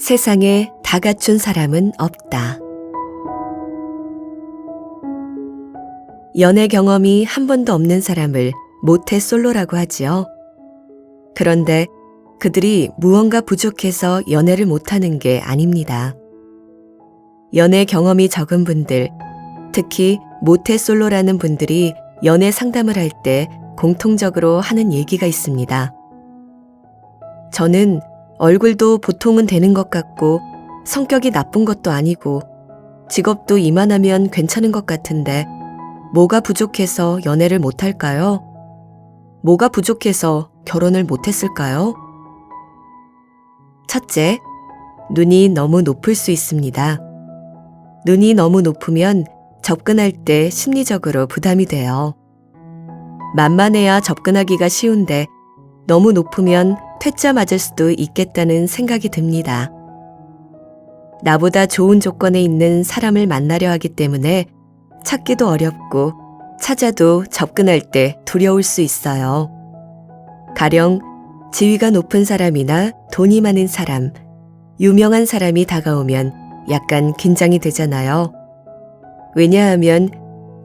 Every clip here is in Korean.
세상에 다 갖춘 사람은 없다. 연애 경험이 한 번도 없는 사람을 모태솔로라고 하지요. 그런데 그들이 무언가 부족해서 연애를 못하는 게 아닙니다. 연애 경험이 적은 분들, 특히 모태솔로라는 분들이 연애 상담을 할 때 공통적으로 하는 얘기가 있습니다. 저는 얼굴도 보통은 되는 것 같고 성격이 나쁜 것도 아니고 직업도 이만하면 괜찮은 것 같은데 뭐가 부족해서 연애를 못할까요? 뭐가 부족해서 결혼을 못했을까요? 첫째, 눈이 너무 높을 수 있습니다. 눈이 너무 높으면 접근할 때 심리적으로 부담이 돼요. 만만해야 접근하기가 쉬운데 너무 높으면 퇴짜 맞을 수도 있겠다는 생각이 듭니다. 나보다 좋은 조건에 있는 사람을 만나려 하기 때문에 찾기도 어렵고 찾아도 접근할 때 두려울 수 있어요. 가령 지위가 높은 사람이나 돈이 많은 사람, 유명한 사람이 다가오면 약간 긴장이 되잖아요. 왜냐하면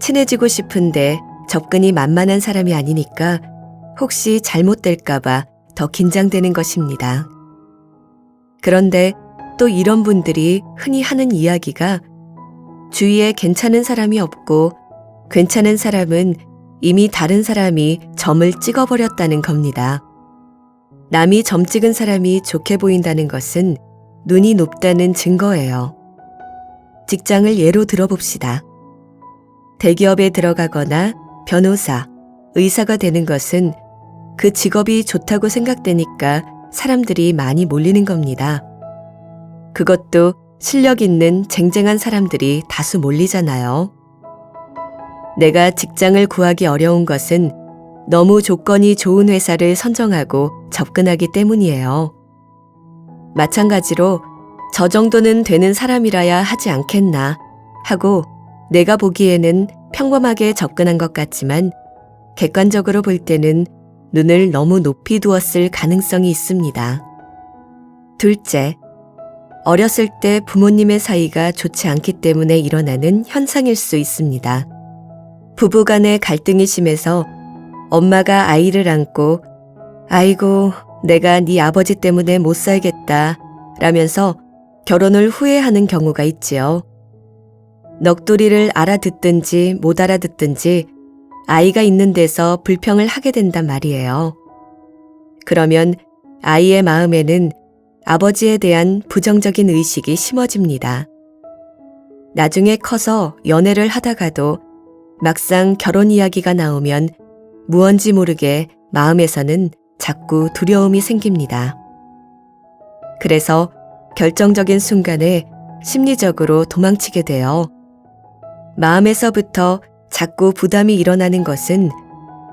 친해지고 싶은데 접근이 만만한 사람이 아니니까 혹시 잘못될까봐 더 긴장되는 것입니다. 그런데 또 이런 분들이 흔히 하는 이야기가 주위에 괜찮은 사람이 없고 괜찮은 사람은 이미 다른 사람이 점을 찍어버렸다는 겁니다. 남이 점 찍은 사람이 좋게 보인다는 것은 눈이 높다는 증거예요. 직장을 예로 들어봅시다. 대기업에 들어가거나 변호사, 의사가 되는 것은 그 직업이 좋다고 생각되니까 사람들이 많이 몰리는 겁니다. 그것도 실력 있는 쟁쟁한 사람들이 다수 몰리잖아요. 내가 직장을 구하기 어려운 것은 너무 조건이 좋은 회사를 선정하고 접근하기 때문이에요. 마찬가지로 저 정도는 되는 사람이라야 하지 않겠나 하고 내가 보기에는 평범하게 접근한 것 같지만 객관적으로 볼 때는 눈을 너무 높이 두었을 가능성이 있습니다. 둘째, 어렸을 때 부모님의 사이가 좋지 않기 때문에 일어나는 현상일 수 있습니다. 부부간의 갈등이 심해서 엄마가 아이를 안고 아이고 내가 네 아버지 때문에 못 살겠다 라면서 결혼을 후회하는 경우가 있지요. 넋두리를 알아듣든지 못 알아듣든지 아이가 있는 데서 불평을 하게 된단 말이에요. 그러면 아이의 마음에는 아버지에 대한 부정적인 의식이 심어집니다. 나중에 커서 연애를 하다가도 막상 결혼 이야기가 나오면 무언지 모르게 마음에서는 자꾸 두려움이 생깁니다. 그래서 결정적인 순간에 심리적으로 도망치게 돼요. 마음에서부터 자꾸 부담이 일어나는 것은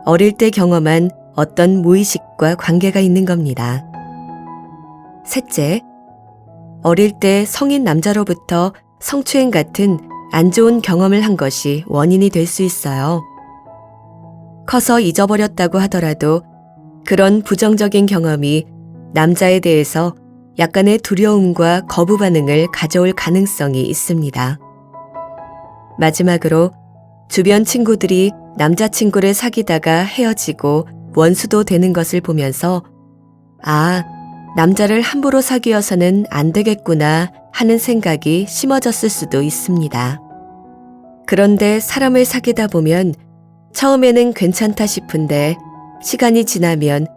어릴 때 경험한 어떤 무의식과 관계가 있는 겁니다. 셋째, 어릴 때 성인 남자로부터 성추행 같은 안 좋은 경험을 한 것이 원인이 될 수 있어요. 커서 잊어버렸다고 하더라도 그런 부정적인 경험이 남자에 대해서 약간의 두려움과 거부 반응을 가져올 가능성이 있습니다. 마지막으로 주변 친구들이 남자친구를 사귀다가 헤어지고 원수도 되는 것을 보면서 아, 남자를 함부로 사귀어서는 안 되겠구나 하는 생각이 심어졌을 수도 있습니다. 그런데 사람을 사귀다 보면 처음에는 괜찮다 싶은데 시간이 지나면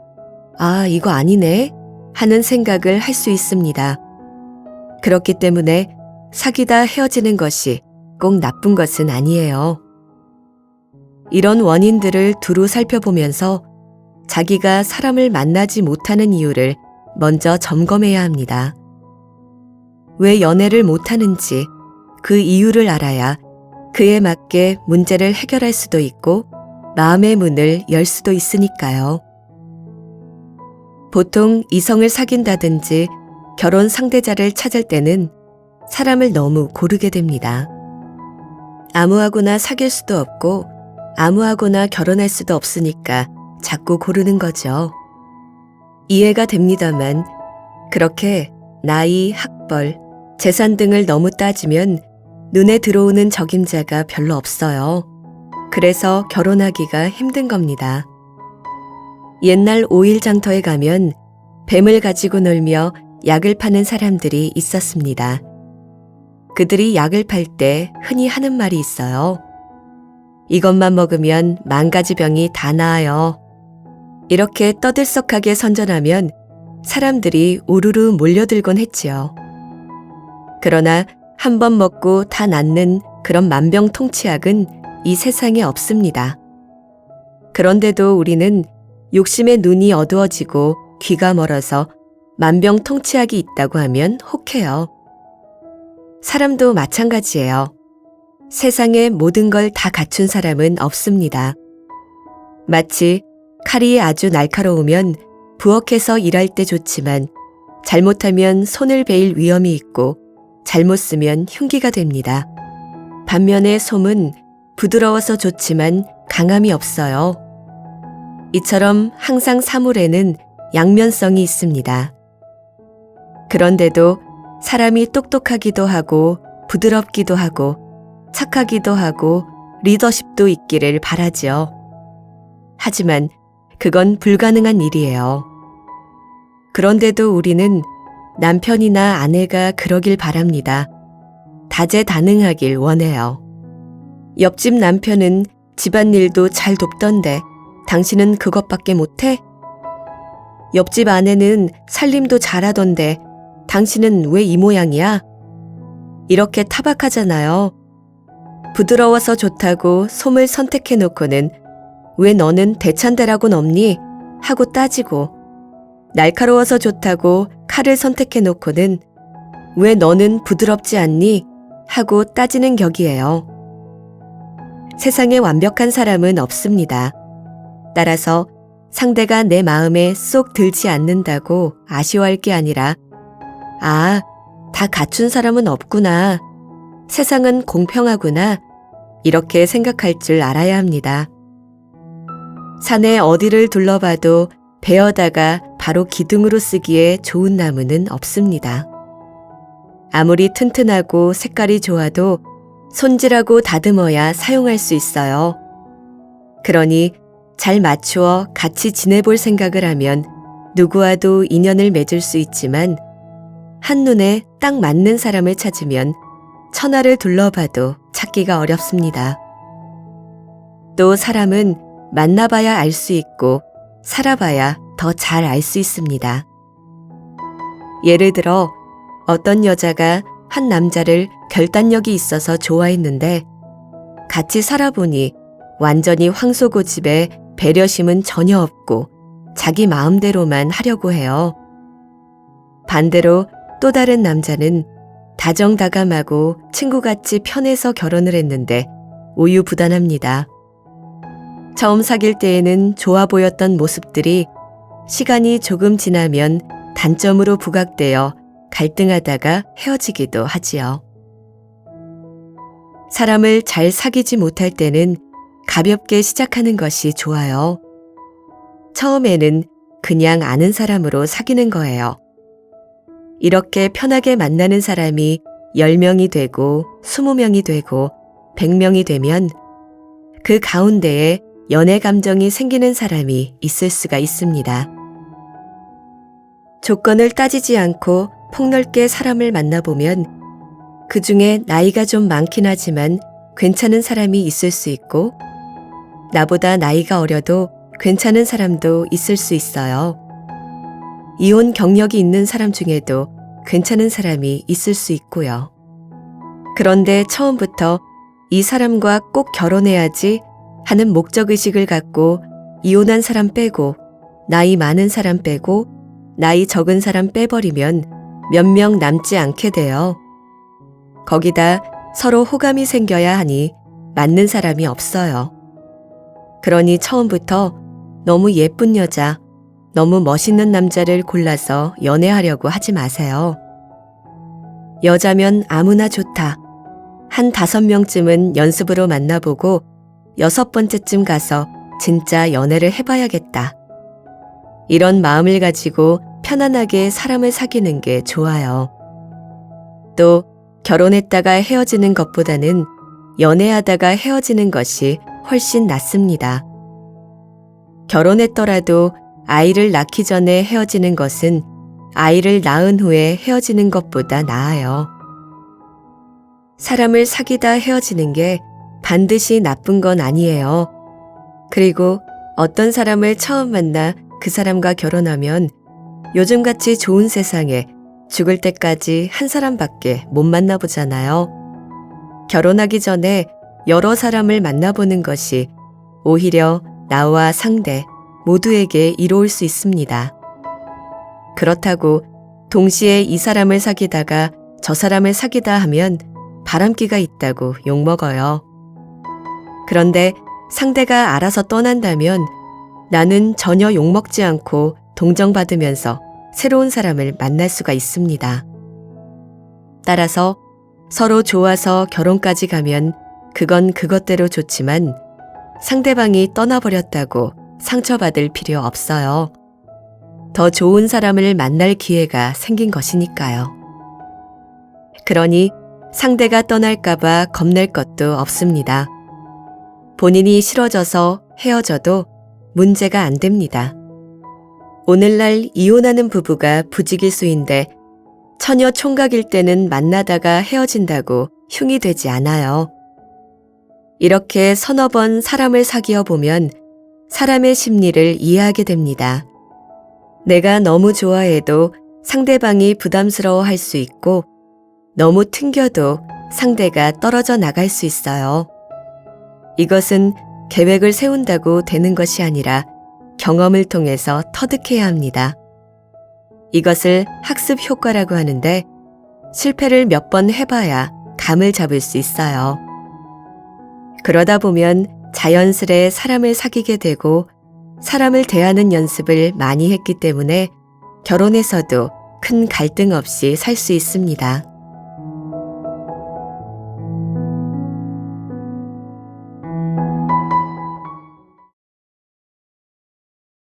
아, 이거 아니네 하는 생각을 할 수 있습니다. 그렇기 때문에 사귀다 헤어지는 것이 꼭 나쁜 것은 아니에요. 이런 원인들을 두루 살펴보면서 자기가 사람을 만나지 못하는 이유를 먼저 점검해야 합니다. 왜 연애를 못하는지 그 이유를 알아야 그에 맞게 문제를 해결할 수도 있고 마음의 문을 열 수도 있으니까요. 보통 이성을 사귄다든지 결혼 상대자를 찾을 때는 사람을 너무 고르게 됩니다. 아무하고나 사귈 수도 없고 아무하고나 결혼할 수도 없으니까 자꾸 고르는 거죠. 이해가 됩니다만 그렇게 나이, 학벌, 재산 등을 너무 따지면 눈에 들어오는 적임자가 별로 없어요. 그래서 결혼하기가 힘든 겁니다. 옛날 오일장터에 가면 뱀을 가지고 놀며 약을 파는 사람들이 있었습니다. 그들이 약을 팔 때 흔히 하는 말이 있어요. 이것만 먹으면 10,000가지 병이 다 나아요. 이렇게 떠들썩하게 선전하면 사람들이 우르르 몰려들곤 했지요. 그러나 한 번 먹고 다 낫는 그런 만병통치약은 이 세상에 없습니다. 그런데도 우리는 욕심에 눈이 어두워지고 귀가 멀어서 만병통치약이 있다고 하면 혹해요. 사람도 마찬가지예요. 세상에 모든 걸 다 갖춘 사람은 없습니다. 마치 칼이 아주 날카로우면 부엌에서 일할 때 좋지만 잘못하면 손을 베일 위험이 있고 잘못 쓰면 흉기가 됩니다. 반면에 솜은 부드러워서 좋지만 강함이 없어요. 이처럼 항상 사물에는 양면성이 있습니다. 그런데도 사람이 똑똑하기도 하고 부드럽기도 하고 착하기도 하고 리더십도 있기를 바라지요. 하지만 그건 불가능한 일이에요. 그런데도 우리는 남편이나 아내가 그러길 바랍니다. 다재다능하길 원해요. 옆집 남편은 집안일도 잘 돕던데 당신은 그것밖에 못해? 옆집 아내는 살림도 잘하던데 당신은 왜 이 모양이야? 이렇게 타박하잖아요. 부드러워서 좋다고 솜을 선택해놓고는 왜 너는 대찬대라곤 없니? 하고 따지고 날카로워서 좋다고 칼을 선택해놓고는 왜 너는 부드럽지 않니? 하고 따지는 격이에요. 세상에 완벽한 사람은 없습니다. 따라서 상대가 내 마음에 쏙 들지 않는다고 아쉬워할 게 아니라 아, 다 갖춘 사람은 없구나. 세상은 공평하구나. 이렇게 생각할 줄 알아야 합니다. 산에 어디를 둘러봐도 베어다가 바로 기둥으로 쓰기에 좋은 나무는 없습니다. 아무리 튼튼하고 색깔이 좋아도 손질하고 다듬어야 사용할 수 있어요. 그러니 잘 맞추어 같이 지내볼 생각을 하면 누구와도 인연을 맺을 수 있지만 한눈에 딱 맞는 사람을 찾으면 천하를 둘러봐도 찾기가 어렵습니다. 또 사람은 만나봐야 알 수 있고 살아봐야 더 잘 알 수 있습니다. 예를 들어 어떤 여자가 한 남자를 결단력이 있어서 좋아했는데 같이 살아보니 완전히 황소고집에 배려심은 전혀 없고 자기 마음대로만 하려고 해요. 반대로 또 다른 남자는 다정다감하고 친구같이 편해서 결혼을 했는데 우유부단합니다. 처음 사귈 때에는 좋아 보였던 모습들이 시간이 조금 지나면 단점으로 부각되어 갈등하다가 헤어지기도 하지요. 사람을 잘 사귀지 못할 때는 가볍게 시작하는 것이 좋아요. 처음에는 그냥 아는 사람으로 사귀는 거예요. 이렇게 편하게 만나는 사람이 10명이 되고 20명이 되고 100명이 되면 그 가운데에 연애 감정이 생기는 사람이 있을 수가 있습니다. 조건을 따지지 않고 폭넓게 사람을 만나보면 그 중에 나이가 좀 많긴 하지만 괜찮은 사람이 있을 수 있고 나보다 나이가 어려도 괜찮은 사람도 있을 수 있어요. 이혼 경력이 있는 사람 중에도 괜찮은 사람이 있을 수 있고요. 그런데 처음부터 이 사람과 꼭 결혼해야지 하는 목적의식을 갖고 이혼한 사람 빼고 나이 많은 사람 빼고 나이 적은 사람 빼버리면 몇 명 남지 않게 돼요. 거기다 서로 호감이 생겨야 하니 맞는 사람이 없어요. 그러니 처음부터 너무 예쁜 여자, 너무 멋있는 남자를 골라서 연애하려고 하지 마세요. 여자면 아무나 좋다. 한 5명쯤은 연습으로 만나보고 6번째쯤 가서 진짜 연애를 해봐야겠다. 이런 마음을 가지고 편안하게 사람을 사귀는 게 좋아요. 또 결혼했다가 헤어지는 것보다는 연애하다가 헤어지는 것이 훨씬 낫습니다. 결혼했더라도 아이를 낳기 전에 헤어지는 것은 아이를 낳은 후에 헤어지는 것보다 나아요. 사람을 사귀다 헤어지는 게 반드시 나쁜 건 아니에요. 그리고 어떤 사람을 처음 만나 그 사람과 결혼하면 요즘같이 좋은 세상에 죽을 때까지 한 사람밖에 못 만나보잖아요. 결혼하기 전에 여러 사람을 만나보는 것이 오히려 나와 상대 모두에게 이로울 수 있습니다. 그렇다고 동시에 이 사람을 사귀다가 저 사람을 사귀다 하면 바람기가 있다고 욕먹어요. 그런데 상대가 알아서 떠난다면 나는 전혀 욕먹지 않고 동정받으면서 새로운 사람을 만날 수가 있습니다. 따라서 서로 좋아서 결혼까지 가면 그건 그것대로 좋지만 상대방이 떠나버렸다고 상처받을 필요 없어요. 더 좋은 사람을 만날 기회가 생긴 것이니까요. 그러니 상대가 떠날까봐 겁낼 것도 없습니다. 본인이 싫어져서 헤어져도 문제가 안 됩니다. 오늘날 이혼하는 부부가 부지기수인데 처녀 총각일 때는 만나다가 헤어진다고 흉이 되지 않아요. 이렇게 서너 번 사람을 사귀어 보면 사람의 심리를 이해하게 됩니다. 내가 너무 좋아해도 상대방이 부담스러워 할 수 있고 너무 튕겨도 상대가 떨어져 나갈 수 있어요. 이것은 계획을 세운다고 되는 것이 아니라 경험을 통해서 터득해야 합니다. 이것을 학습 효과라고 하는데 실패를 몇 번 해봐야 감을 잡을 수 있어요. 그러다 보면 자연스레 사람을 사귀게 되고 사람을 대하는 연습을 많이 했기 때문에 결혼해서도 큰 갈등 없이 살 수 있습니다.